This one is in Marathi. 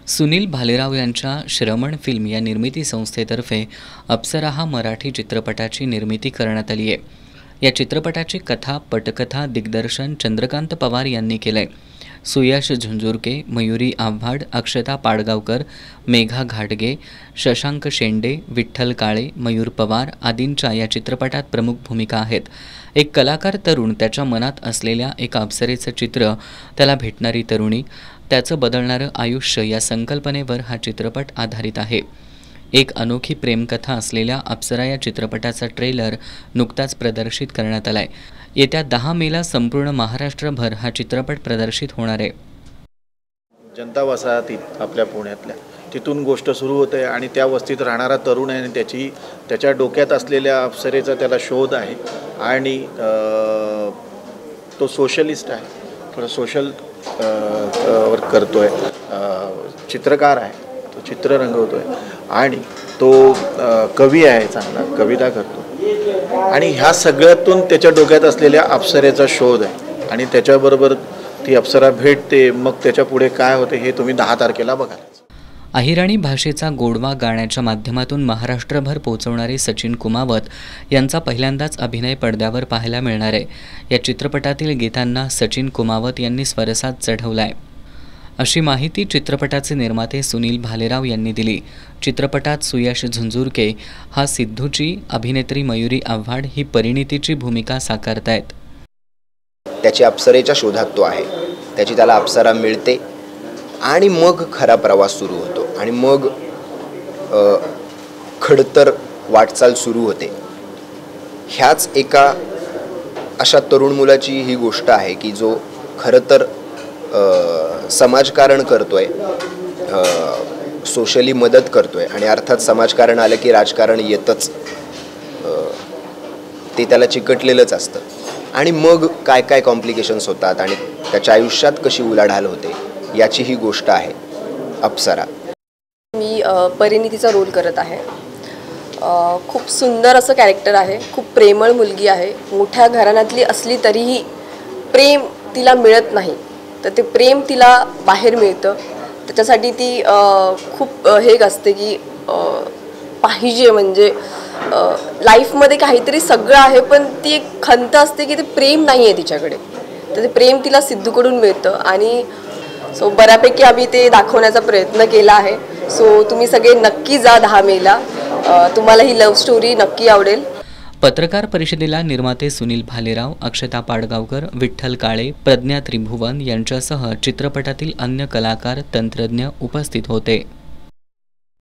सुनील भालेराव यांच्या श्रमण फिल्म या निर्मिती संस्थेतर्फे अप्सरा हा मराठी चित्रपटाची निर्मिती करण्यात आली आहे। या चित्रपटाची कथा पटकथा दिग्दर्शन चंद्रकांत पवार यांनी केलंय। सुयश झुंझुरके, मयुरी आव्हाड, अक्षता पाडगावकर, मेघा घाटगे, शशांक शेंडे, विठ्ठल काळे, मयूर पवार आदींच्या या चित्रपटात प्रमुख भूमिका आहेत। एक कलाकार तरुण त्याच्या मनात असलेल्या एका अप्सरेचं चित्र, त्याला भेटणारी तरुणी, त्याचं बदलणारं आयुष्य या संकल्पनेवर हा चित्रपट आधारित आहे। एक अनोखी प्रेमकथा असलेल्या अप्सरा या चित्रपटाचा ट्रेलर नुकताच प्रदर्शित करण्यात आलाय। येत्या 10 मेला संपूर्ण महाराष्ट्रभर हा चित्रपट प्रदर्शित होणार आहे। जनता वसाहतीत आपल्या पुण्यातल्या तिथून गोष्ट सुरू होते आणि त्या वस्तीत राहणारा तरुण आहे आणि त्याच्या डोक्यात असलेल्या अप्सरेचा त्याला शोध आहे आणि तो सोशलिस्ट आहे, थोडं सोशल वर्क करतोय, चित्रकार आहे, तो चित्र रंगवतोय आणि तो कवी आहे, चांगला कविता करतो आणि ह्या सगळ्यातून त्याच्या डोक्यात असलेल्या अप्सरेचा शोध आहे आणि त्याच्याबरोबर ती अप्सरा भेटते। मग त्याच्या पुढे काय होते हे तुम्ही 10 तारखेला बघा। अहिराणी भाषेचा गोडवा गाण्याच्या माध्यमातून महाराष्ट्रभर पोहोचवणारे सचिन कुमावत यांचा पहिल्यांदाच अभिनय पडद्यावर पाहायला मिळणार आहे। या चित्रपटातील गीतांना सचिन कुमावत यांनी स्वरसाज चढवलाय, अशी माहिती चित्रपटाचे निर्माते सुनील भालेराव यांनी दिली। चित्रपटात सुयश झुंझुरके हा सिद्धूची, अभिनेत्री मयुरी आव्हाड ही परिणितीची भूमिका साकारतायत। त्याची अप्सरेच्या शोधात तो आहे, त्याची त्याला अप्सरा मिळते आणि मग खरा प्रवास सुरू होतो आणि मग खडतर वाटचाल सुरू होते। ह्याच एका अशा तरुण मुलाची ही गोष्ट आहे की जो खरं तर समाजकारण करतोय, सोशली मदत करतोय आणि अर्थात समाजकारण आलं की राजकारण येतच, ते त्याला चिकटलेलंच असतं आणि मग काय काय कॉम्प्लिकेशन्स होतात आणि त्याच्या आयुष्यात कशी उलाढाल होते याची ही गोष्ट आहे अप्सरा। मी परिणितीचा रोल करत आहे। खूप सुंदर असं कॅरेक्टर आहे, खूप प्रेमळ मुलगी आहे। मोठ्या घराण्यातली असली तरीही प्रेम तिला मिळत नाही, तर ते प्रेम तिला बाहेर मिळतं। त्याच्यासाठी ती खूप हे असते की पाहिजे, म्हणजे लाईफमध्ये काहीतरी सगळं आहे पण ती एक खंत असते की ते प्रेम नाही आहे तिच्याकडे, तर ते प्रेम तिला सिद्धूकडून मिळतं आणि बऱ्यापैकी आम्ही ते दाखवण्याचा प्रयत्न केला आहे। तुम्ही सगळे नक्की जा 10 मेला, तुम्हाला ही लव्ह स्टोरी नक्की आवडेल। पत्रकार परिषदेला निर्माते सुनील भालेराव, अक्षता पाडगावकर, विठ्ठल काळे, प्रज्ञा त्रिभुवन यांच्यासह चित्रपटातील अन्य कलाकार, तंत्रज्ञ उपस्थित होते।